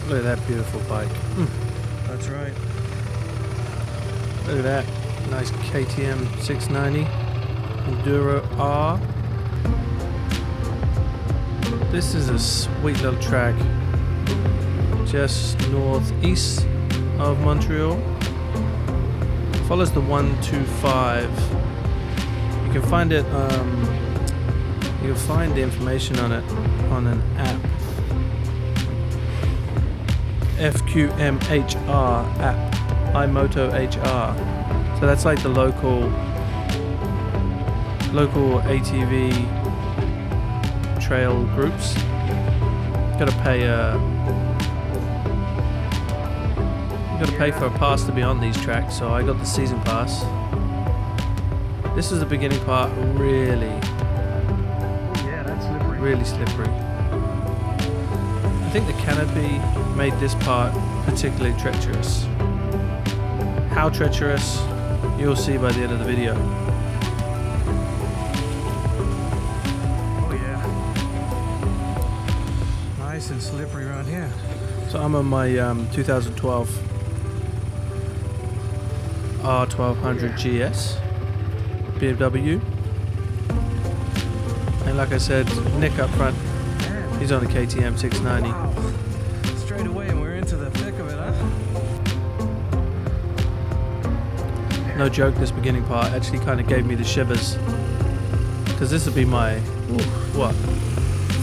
Look at that beautiful bike. That's right. Look at that. Nice KTM 690 Enduro R. This is a sweet little track just northeast of Montreal. Follows the 125. You can find it. You can find the information on it on an app. FQMHR app. iMoto HR. So that's like the local ATV trail groups. Gotta pay for a pass to be on these tracks, so I got the season pass. This is the beginning part, really. Yeah, that's slippery. Really slippery. I think the canopy made this part particularly treacherous. How treacherous, you'll see by the end of the video. Oh yeah. Nice and slippery around here. So I'm on my 2012 R1200GS BMW. And like I said, Nick up front, he's on a KTM 690. Wow. Straight away and we're into the thick of it, huh? No joke, this beginning part actually kind of gave me the shivers. Because this would be my,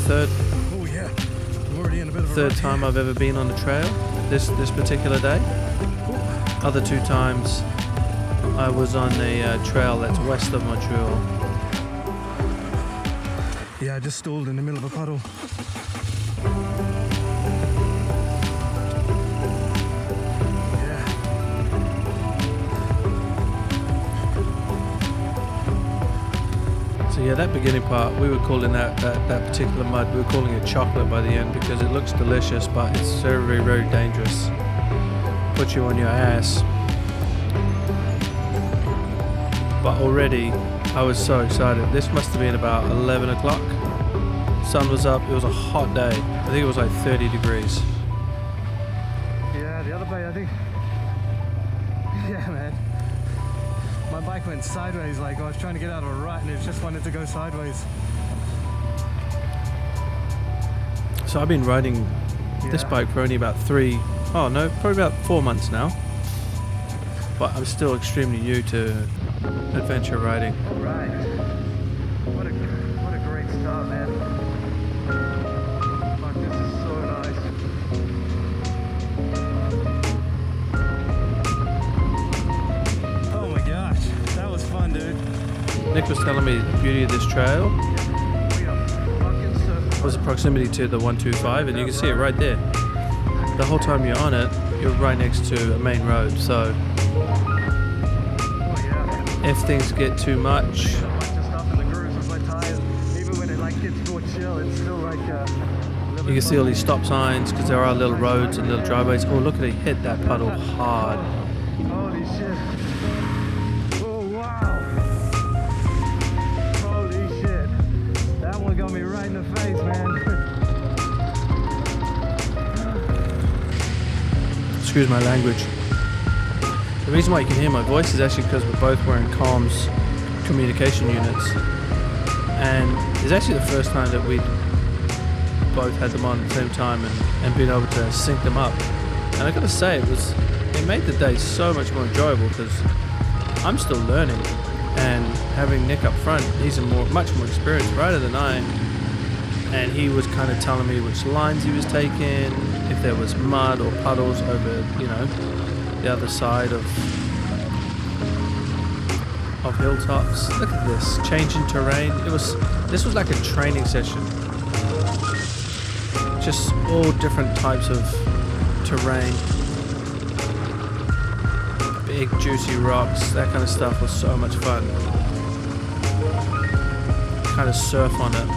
third Oh yeah. I'm already in a bit of a third rut time here. I've ever been on the trail this particular day. Other two times I was on a trail that's west of Montreal. Yeah, I just stalled in the middle of a puddle. Yeah. So yeah, that beginning part, we were calling that particular mud, we were calling it chocolate by the end because it looks delicious, but it's very, very, very dangerous. Put you on your ass. But already, I was so excited. This must have been about 11 o'clock. Sun was up, it was a hot day. I think it was like 30 degrees. Yeah, the other way, I think. Yeah, man. My bike went sideways, like I was trying to get out of a rut and it just wanted to go sideways. So I've been riding this bike for only about probably about 4 months now. But I'm still extremely new to adventure riding. All right. What a great start, man. Fuck, this is so nice. Oh my gosh, that was fun, dude. Nick was telling me the beauty of this trail We are fucking so. was the proximity to the 125, and you can see it right there. The whole time you're on it, you're right next to a main road, so if things get too much, A bunch of stuff in the grooves with my tires. Even when it like gets more chill, it's still like you can see all these stop signs because there are little roads and little driveways. Oh, look at it hit that puddle hard. Holy shit. Oh wow. Holy shit. That one got me right in the face, man. Excuse my language. The reason why you can hear my voice is actually because we're both wearing comms communication units, and it's actually the first time that we both had them on at the same time and been able to sync them up. And I gotta say, it made the day so much more enjoyable because I'm still learning, and having Nick up front, he's a much more experienced rider than I am, and he was kind of telling me which lines he was taking, if there was mud or puddles over, the other side of hilltops. Look at this, changing terrain. This was like a training session. Just all different types of terrain. Big juicy rocks, that kind of stuff was so much fun. Kind of surf on it.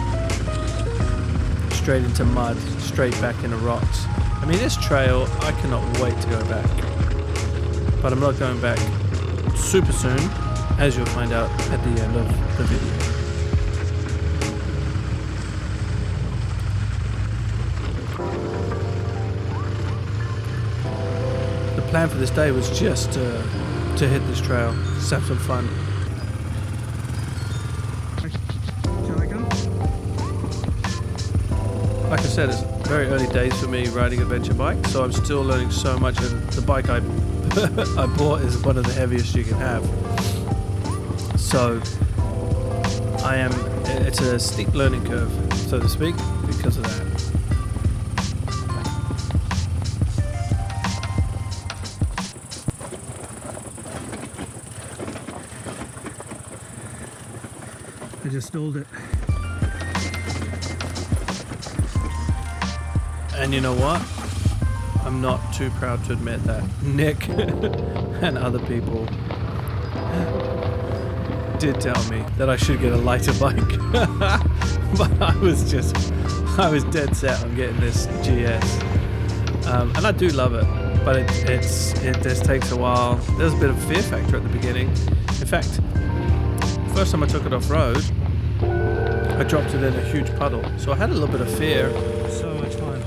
Straight into mud, straight back into rocks. I mean, this trail, I cannot wait to go back. But I'm not going back super soon, as you'll find out at the end of the video. plan for this day was just to hit this trail, just have some fun. Shall I come? Like I said, it's very early days for me riding a venture bike, so I'm still learning so much, and the bike I bought is one of the heaviest you can have. So it's a steep learning curve, so to speak, because of that. I just stalled it. And you know what? I'm not too proud to admit that Nick and other people did tell me that I should get a lighter bike. But I was dead set on getting this GS. And I do love it, but it just takes a while. There's a bit of fear factor at the beginning. In fact, first time I took it off road, I dropped it in a huge puddle. So I had a little bit of fear. So much fun.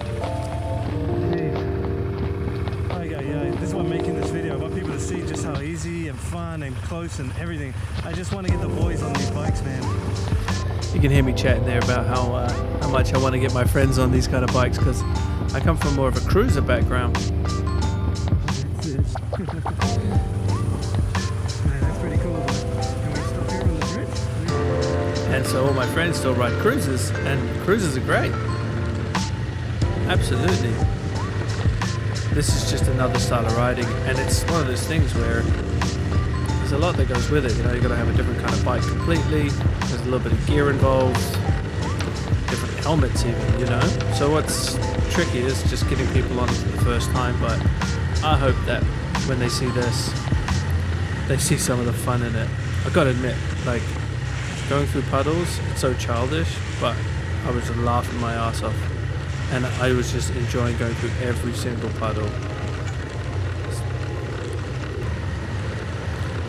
This is why I'm making this video. I want people to see just how easy and fun and close and everything. I just want to get the boys on these bikes, man. You can hear me chatting there about how much I want to get my friends on these kind of bikes, because I come from more of a cruiser background. Man, that's pretty cool. Can we stop here on the bridge? And so all my friends still ride cruisers, and cruisers are great. Absolutely. This is just another style of riding, and it's one of those things where there's a lot that goes with it. You know, you've got to have a different kind of bike completely. There's a little bit of gear involved, different helmets even, you know. So what's tricky is just getting people on for the first time, but I hope that when they see this, they see some of the fun in it. I've got to admit, like, going through puddles, it's so childish, but I was laughing my ass off. And I was just enjoying going through every single puddle.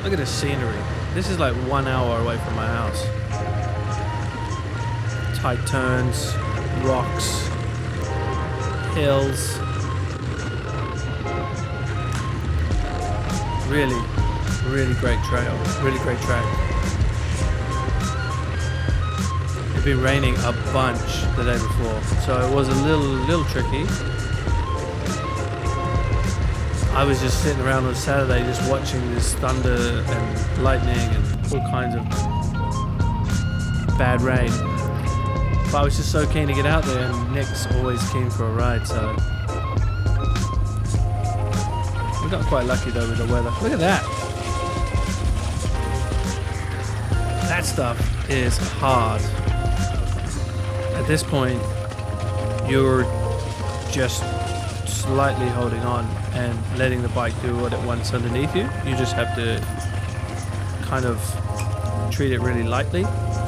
Look at the scenery. This is like 1 hour away from my house. Tight turns, rocks, hills. Really, really great trail. Really great track. It's been raining a bunch the day before, so it was a little tricky. I was just sitting around on Saturday just watching this thunder and lightning and all kinds of bad rain. But I was just so keen to get out there, and Nick's always keen for a ride, so we got quite lucky though with the weather. Look at that. That stuff is hard. At this point, you're just slightly holding on and letting the bike do what it wants underneath you. You just have to kind of treat it really lightly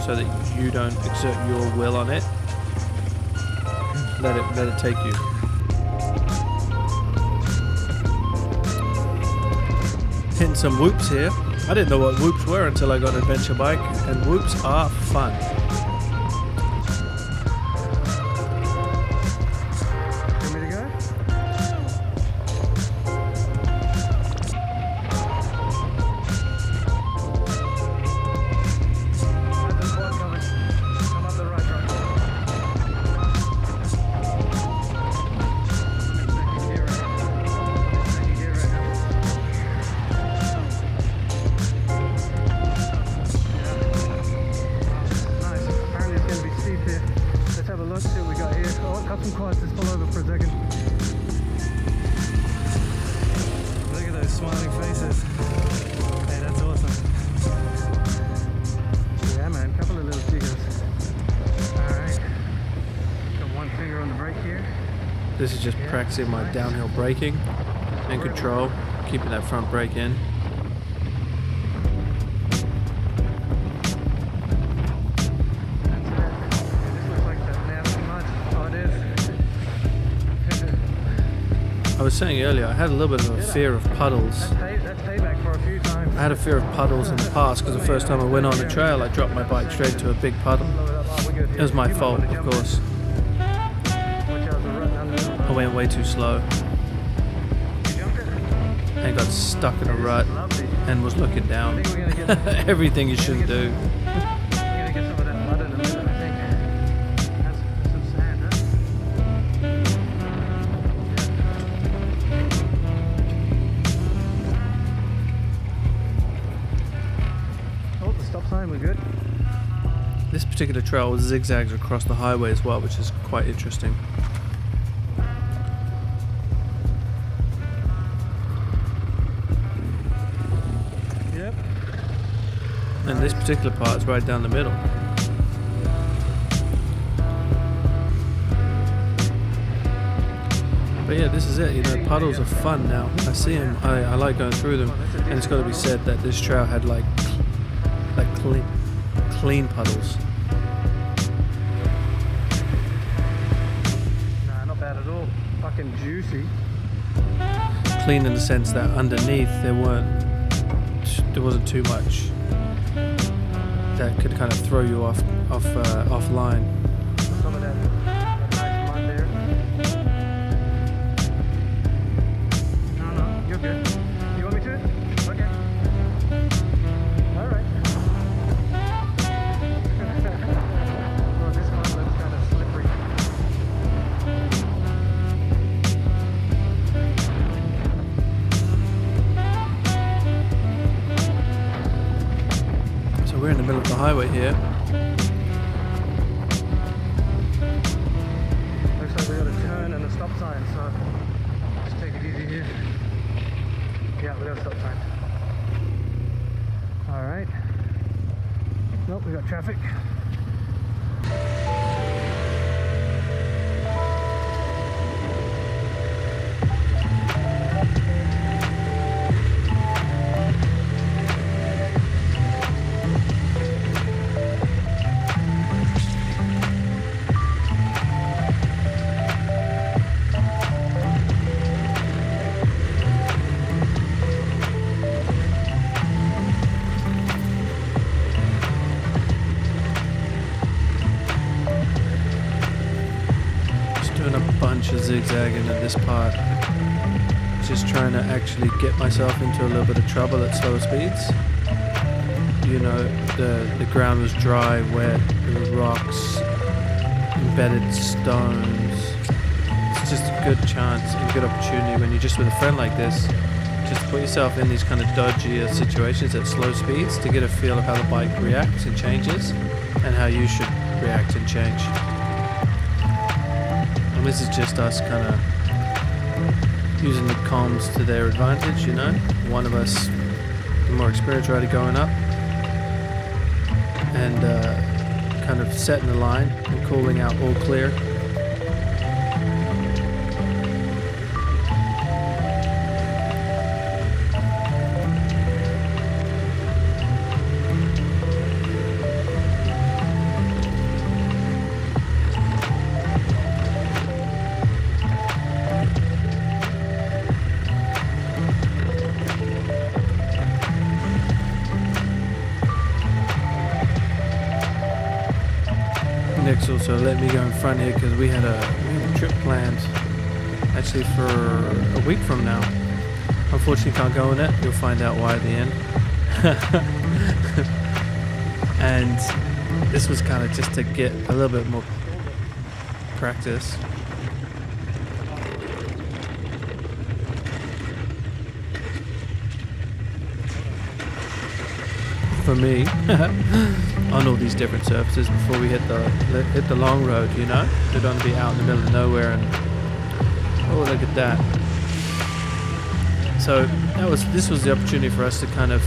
so that you don't exert your will on it. Let it take you. Hitting some whoops here. I didn't know what whoops were until I got an adventure bike, and whoops are fun. This is just practicing my downhill braking and control, keeping that front brake in. I was saying earlier, I had a little bit of a fear of puddles. I had a fear of puddles in the past because the first time I went on the trail, I dropped my bike straight into a big puddle. It was my fault, of course. I went way too slow. and got stuck in a rut Lovely. and was looking I down. think we're gonna get Everything you shouldn't do. we're gonna get some of that mud in a minute, I think. That's some sand, huh? Oh, the stop sign, we're good. This particular trail zigzags across the highway as well, which is quite interesting. Yep. And this particular part is right down the middle. But yeah, this is it. You know, puddles are fun now. I see them. I like going through them. And it's got to be said that this trail had like clean puddles. Nah, not bad at all. Fucking juicy. Clean in the sense that underneath there wasn't too much that could kind of throw you offline. Some of that nice mud there. No, you're good. You want me to? Okay. Alright. Oh, this one looks kind of slippery. So we're in the middle of the highway here. Looks like we got a turn and a stop sign, so just take it easy here. Yeah, we got a stop sign. Alright. Nope, we got traffic. Doing a bunch of zigzagging at this part. Just trying to actually get myself into a little bit of trouble at slower speeds. You know, the ground was dry, wet, there were rocks, embedded stones. It's just a good chance and a good opportunity when you're just with a friend like this, just to put yourself in these kind of dodgy situations at slow speeds to get a feel of how the bike reacts and changes and how you should react and change. And this is just us kind of using the comms to their advantage, you know. One of us, the more experienced rider, going up and kind of setting the line and calling out all clear. Nick's also let me go in front here because we had a trip planned actually for a week from now. Unfortunately can't go on it. You'll find out why at the end. And this was kind of just to get a little bit more practice. For me, on all these different surfaces before we hit the long road, you know, we don't want to be out in the middle of nowhere and oh, look at that. So this was the opportunity for us to kind of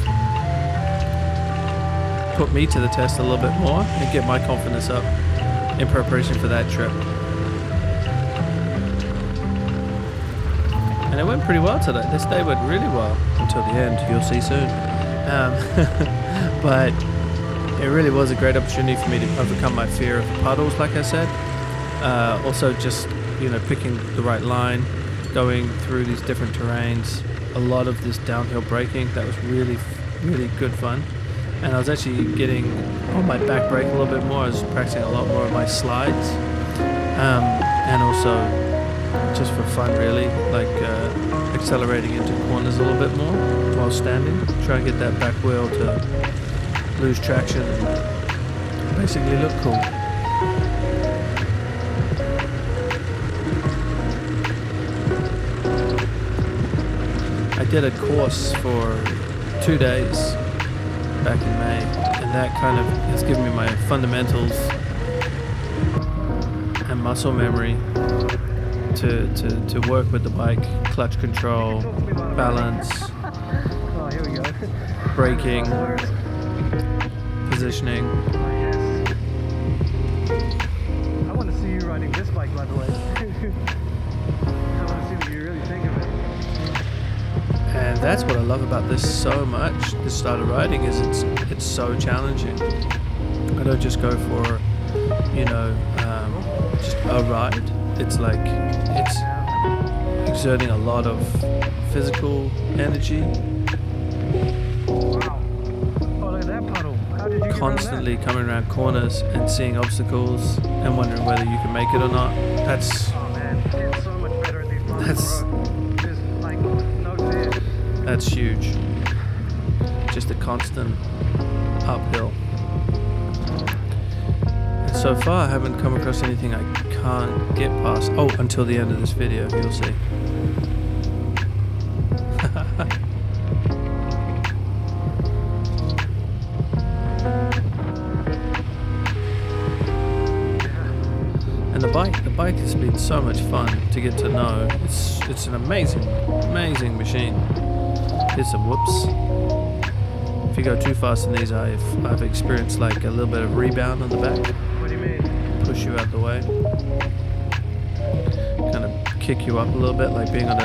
put me to the test a little bit more and get my confidence up in preparation for that trip. And it went pretty well today. This day went really well until the end. You'll see soon. But it really was a great opportunity for me to overcome my fear of puddles, like I said. Also just, you know, picking the right line, going through these different terrains, a lot of this downhill braking. That was really, really good fun. And I was actually getting on my back brake a little bit more. I was practicing a lot more of my slides. And also just for fun really, like accelerating into corners a little bit more while standing. Try and get that back wheel to lose traction and basically look cool. I did a course for 2 days back in May, and that kind of has given me my fundamentals and muscle memory to work with the bike, clutch control, balance, Oh, here we go. braking, positioning. I want to see you riding this bike, by the way. I want to see what you really think of it. And that's what I love about this so much, this style of riding, is it's so challenging. I don't just go for, you know, just a ride. It's like, it's exerting a lot of physical energy. Wow. Oh, look at that puddle. How did you get around Constantly coming around corners and seeing obstacles and wondering whether you can make it or not. That's that? Oh man, it's so much better at these puddles, bro. There's like no fear. that's huge. Just a constant uphill. And so far I haven't come across anything I can't get past. Oh, until the end of this video, you'll see. And the bike has been so much fun to get to know. It's an amazing machine. Here's some whoops. If you go too fast in these, I've experienced like a little bit of rebound on the back. What do you mean? Push you out the way. Kind of kick you up a little bit, like being on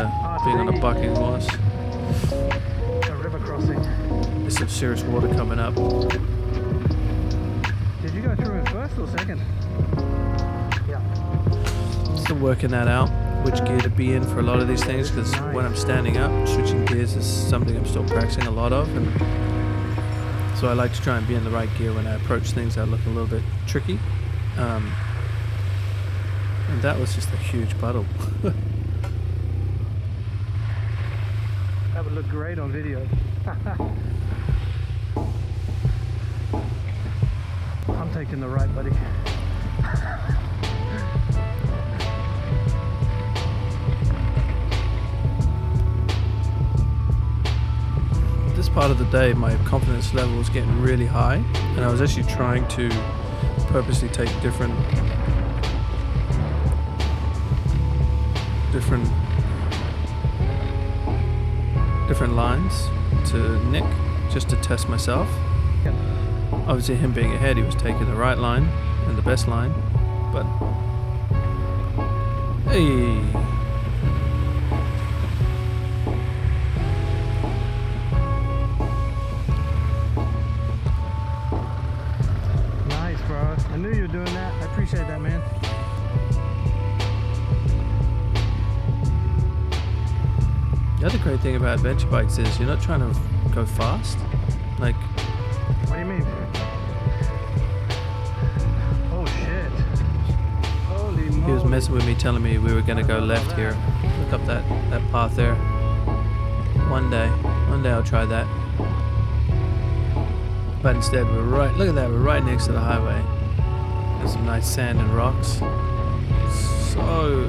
a bucking horse. A river crossing. There's some serious water coming up. Did you go through it first or second? Yeah. Still working that out, which gear to be in for a lot of these things, because when I'm standing up, switching gears is something I'm still practicing a lot of, and so I like to try and be in the right gear when I approach things that look a little bit tricky. And that was just a huge puddle. That would look great on video. I'm taking the right, buddy. This part of the day, my confidence level was getting really high, and I was actually trying to purposely take different lines to Nick, just to test myself. Yep. Obviously, him being ahead, he was taking the right line and the best line, but hey. Nice, bro. I knew you were doing that. I appreciate that, man. The other great thing about adventure bikes is you're not trying to go fast. Like, What do you mean? Oh shit. Holy moly. he was messing with me, telling me we were going to go left here. Look up that path there. One day I'll try that. But instead we're right, look at that, we're right next to the highway. There's some nice sand and rocks. So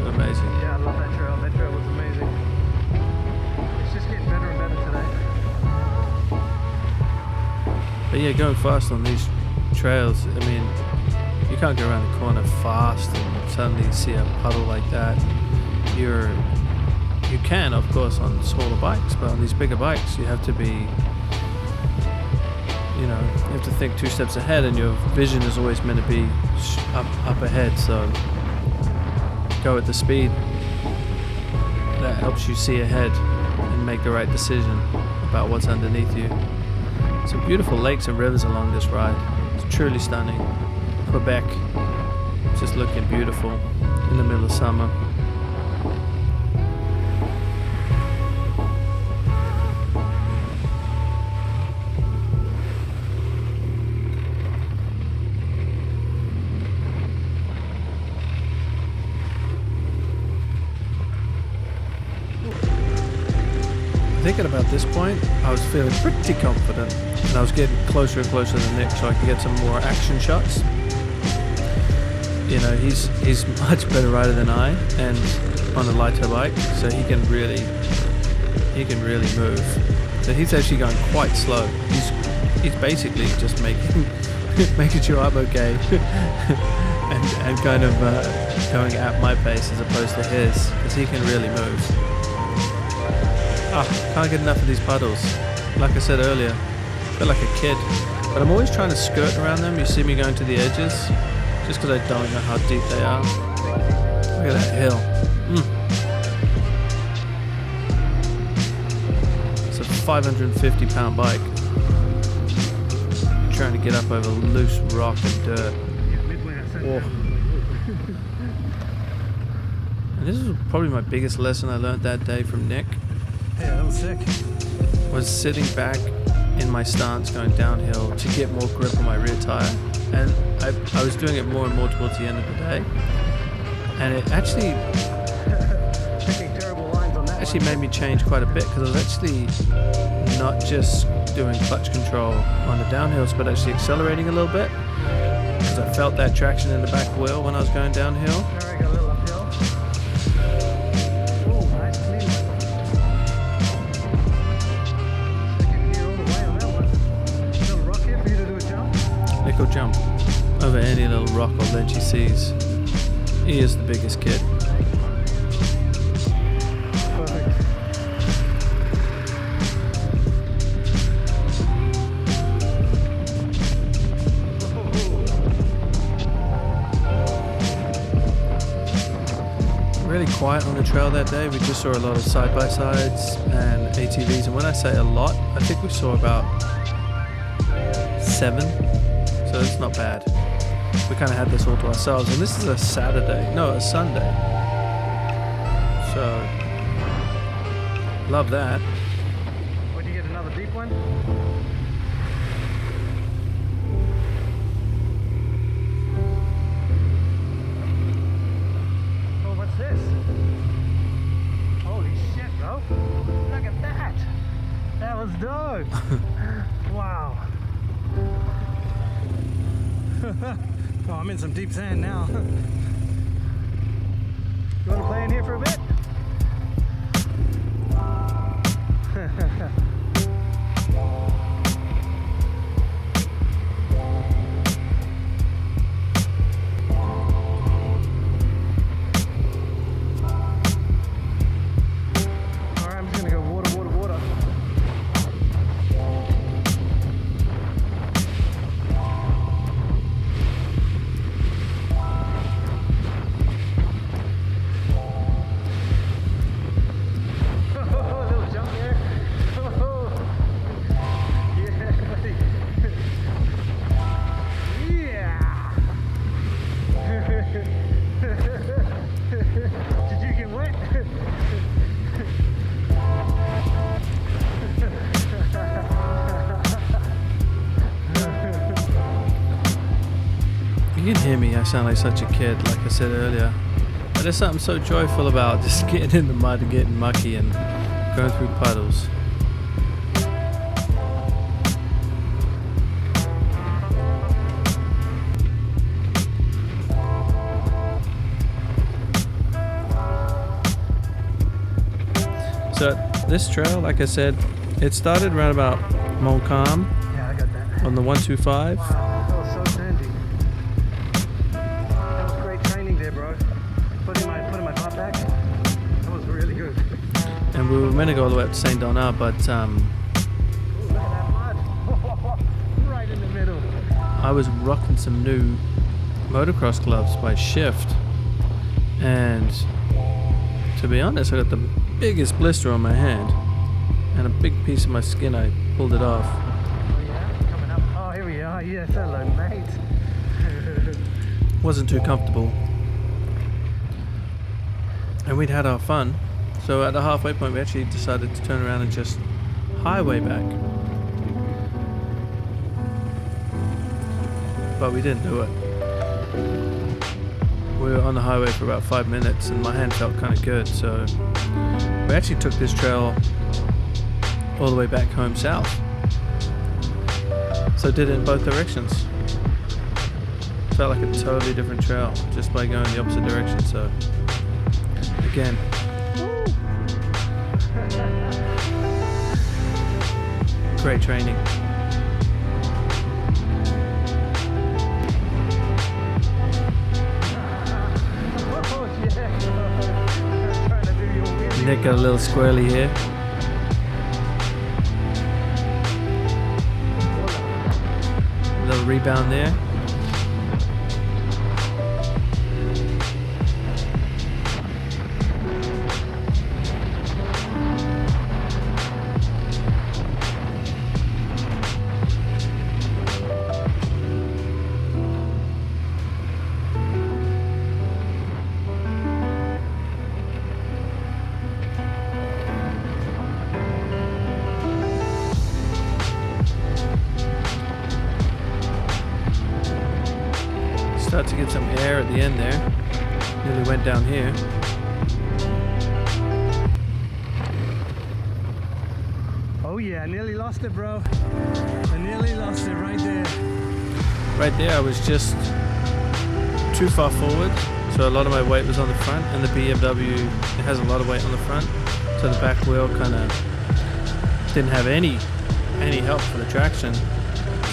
amazing. Yeah, I love that trail. That trail was amazing. It's just getting better and better today. But yeah, going fast on these trails, I mean, you can't go around the corner fast and suddenly see a puddle like that. You can, of course, on smaller bikes, but on these bigger bikes, you have to be, you have to think 2 steps ahead, and your vision is always meant to be up ahead. So go at the speed that helps you see ahead and make the right decision about what's underneath you. Some beautiful lakes and rivers along this ride. It's truly stunning. Quebec, just looking beautiful in the middle of summer. think at about this point, I was feeling pretty confident, and I was getting closer and closer to Nick so I could get some more action shots. You know, he's much better rider than I, and on a lighter bike, so he can really move. So he's actually going quite slow. He's basically just making sure I'm okay, and kind of going at my pace as opposed to his, because he can really move. Can't get enough of these puddles. Like I said earlier, I feel like a kid, but I'm always trying to skirt around them. You see me going to the edges, just because I don't know how deep they are. Look at that hill. It's a 550-pound bike. Trying to get up over loose rock and dirt. Oh. And this was probably my biggest lesson I learned that day from Nick. Yeah, that was sick. Was sitting back in my stance going downhill to get more grip on my rear tire, and I was doing it more and more towards the end of the day, and it actually made me change quite a bit, because I was actually not just doing clutch control on the downhills but actually accelerating a little bit, because I felt that traction in the back wheel when I was going downhill. Nick will jump over any little rock or ledge he sees. He is the biggest kid. Really quiet on the trail that day. We just saw a lot of side-by-sides and ATVs, and when I say a lot, I think we saw about 7, so it's not bad. We kind of had this all to ourselves, and this is a Sunday. So love that. Would you get another deep one? This? Holy shit, bro. Look at that. That was dope. Wow. Oh, I'm in some deep sand now. You want to play in here for a bit? You can hear me, I sound like such a kid, like I said earlier. But there's something so joyful about just getting in the mud and getting mucky and going through puddles. So this trail, like I said, it started around about Montcalm. Yeah, I got that. On the 125. Wow, that was so sandy. That was great training there, bro. Putting my top back. That was really good. And we were meant to go all the way up to St. Donat, but Ooh, look at that mud. Right in the middle. I was rocking some new motocross gloves by Shift, and to be honest, I got the biggest blister on my hand and a big piece of my skin. I pulled it off. Oh yeah, coming up. Oh, here we are. Yes, hello, mate. Wasn't too comfortable, and we'd had our fun. So at the halfway point, we actually decided to turn around and just highway back. But we didn't do it. We were on the highway for about 5 minutes and my hand felt kind of good, so we actually took this trail all the way back home south. So I did it in both directions. Felt like a totally different trail just by going the opposite direction. So again, great training. Nick got a little squirrely here. A little rebound there. Start to get some air at the end there. Nearly went down here. Oh yeah, I nearly lost it, bro. I nearly lost it right there. Right there I was just too far forward, so a lot of my weight was on the front, and the BMW, it has a lot of weight on the front, so the back wheel kind of didn't have any help for the traction.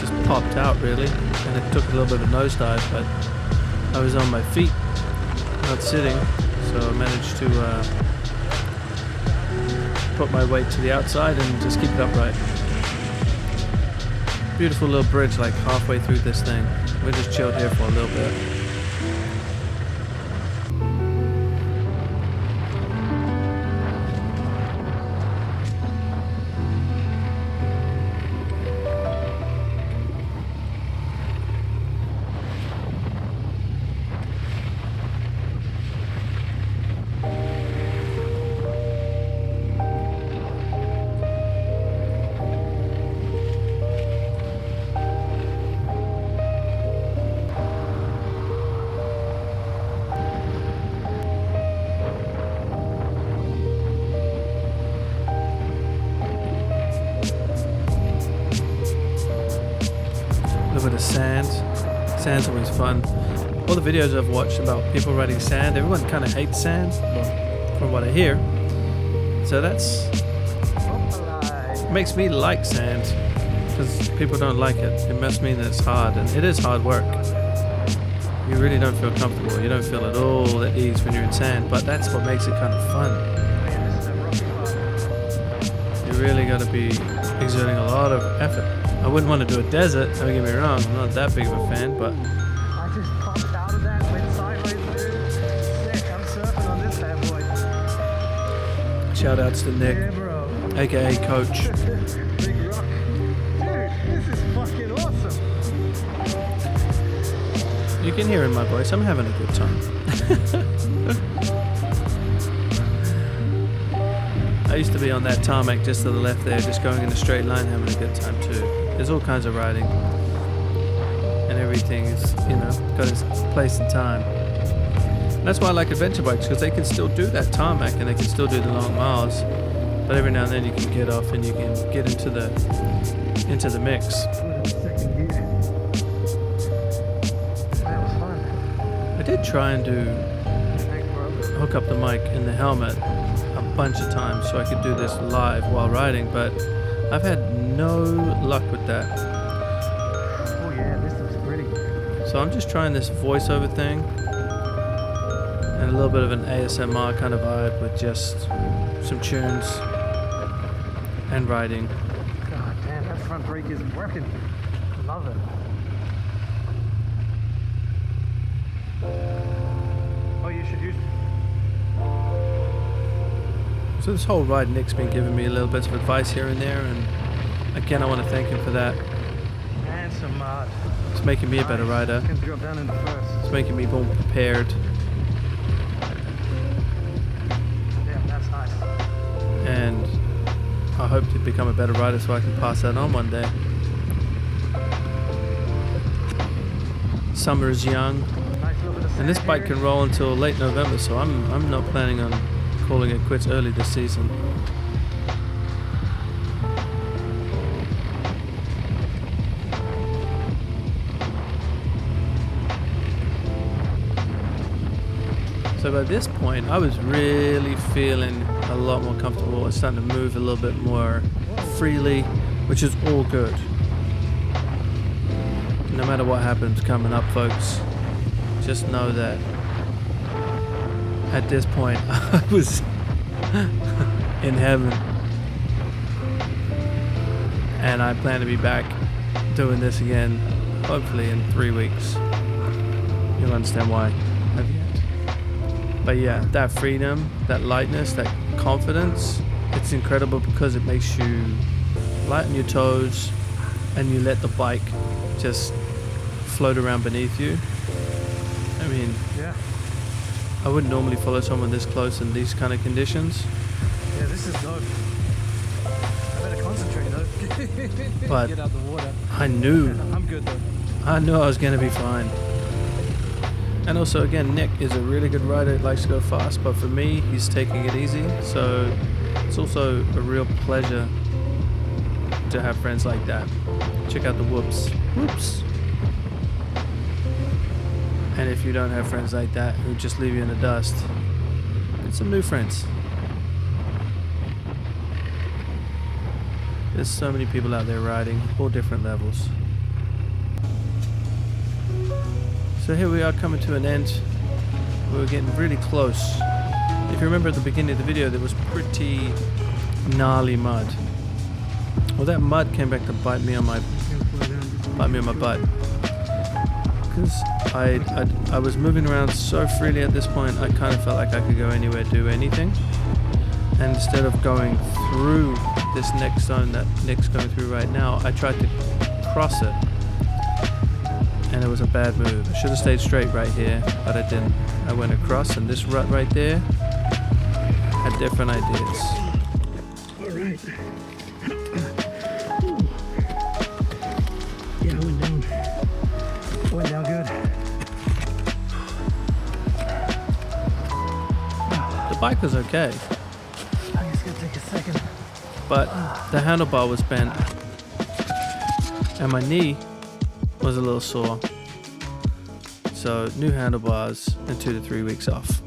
Just popped out really, and it took a little bit of a nosedive, but I was on my feet, not sitting, so I managed to put my weight to the outside and just keep it upright. Beautiful little bridge like halfway through this thing. We just chilled here for a little bit. A little bit of sand. Sand's always fun. All the videos I've watched about people riding sand, everyone kind of hates sand, from what I hear. So that's makes me like sand, because people don't like it. It must mean that it's hard, and it is hard work. You really don't feel comfortable. You don't feel at all at ease when you're in sand, but that's what makes it kind of fun. You really got to be exerting a lot of effort. I wouldn't want to do a desert, don't get me wrong, I'm not that big of a fan, but I just popped out of that, went sideways, dude. Sick, I'm surfing on this bad boy. shout outs to Nick, Yeah, bro. aka Coach. Big rock. Dude, this is fucking awesome. You can hear in my voice, I'm having a good time. I used to be on that tarmac just to the left there, just going in a straight line, having a good time too. There's all kinds of riding, and everything is, got its place and time. And that's why I like adventure bikes, because they can still do that tarmac and they can still do the long miles, but every now and then you can get off and you can get into the mix. Second gear. That was fun. I did try and Thanks, bro. hook up the mic in the helmet a bunch of times so I could do this live while riding, but I've had no luck with that. Oh yeah, this looks pretty. So I'm just trying this voiceover thing and a little bit of an ASMR kind of vibe with just some tunes and riding. God damn, that front brake is working. Love it. Oh, you should use. So this whole ride, Nick's been giving me a little bit of advice here and there, and again I want to thank him for that. And some mod. It's making me a better rider. Can drop down in the first. It's making me more prepared, Damn, that's nice. and I hope to become a better rider so I can pass that on one day. Summer is young, Nice little bit of and this sand bike here. can roll until late November, so I'm not planning on calling it quits early this season. So by this point, I was really feeling a lot more comfortable. I was starting to move a little bit more freely, which is all good. No matter what happens coming up, folks, just know that at this point, I was in heaven. And I plan to be back doing this again, hopefully in 3 weeks. You'll understand why. But yeah, that freedom, that lightness, that confidence, it's incredible because it makes you lighten your toes and you let the bike just float around beneath you. I mean, Yeah. I wouldn't normally follow someone this close in these kind of conditions. Yeah, this is dope. I better concentrate though. But Get out the water. I knew I'm good though. I was going to be fine. And also, again, Nick is a really good rider. He likes to go fast, but for me, he's taking it easy. So it's also a real pleasure to have friends like that. Check out the whoops. Whoops. And if you don't have friends like that who just leave you in the dust, get some new friends. There's so many people out there riding, all different levels. So here we are coming to an end. We're getting really close. If you remember at the beginning of the video, there was pretty gnarly mud. Well, that mud came back to bite me on my butt. Because I was moving around so freely at this point, I kind of felt like I could go anywhere, do anything. And instead of going through this next zone that Nick's going through right now, I tried to cross it. And it was a bad move. I should have stayed straight right here, but I didn't. I went across, and this rut right there had different ideas. All right. Yeah, I went down. Went down good. The bike was okay, I'm just gonna take a second. but the handlebar was bent, and my knee was a little sore. So new handlebars and 2 to 3 weeks off.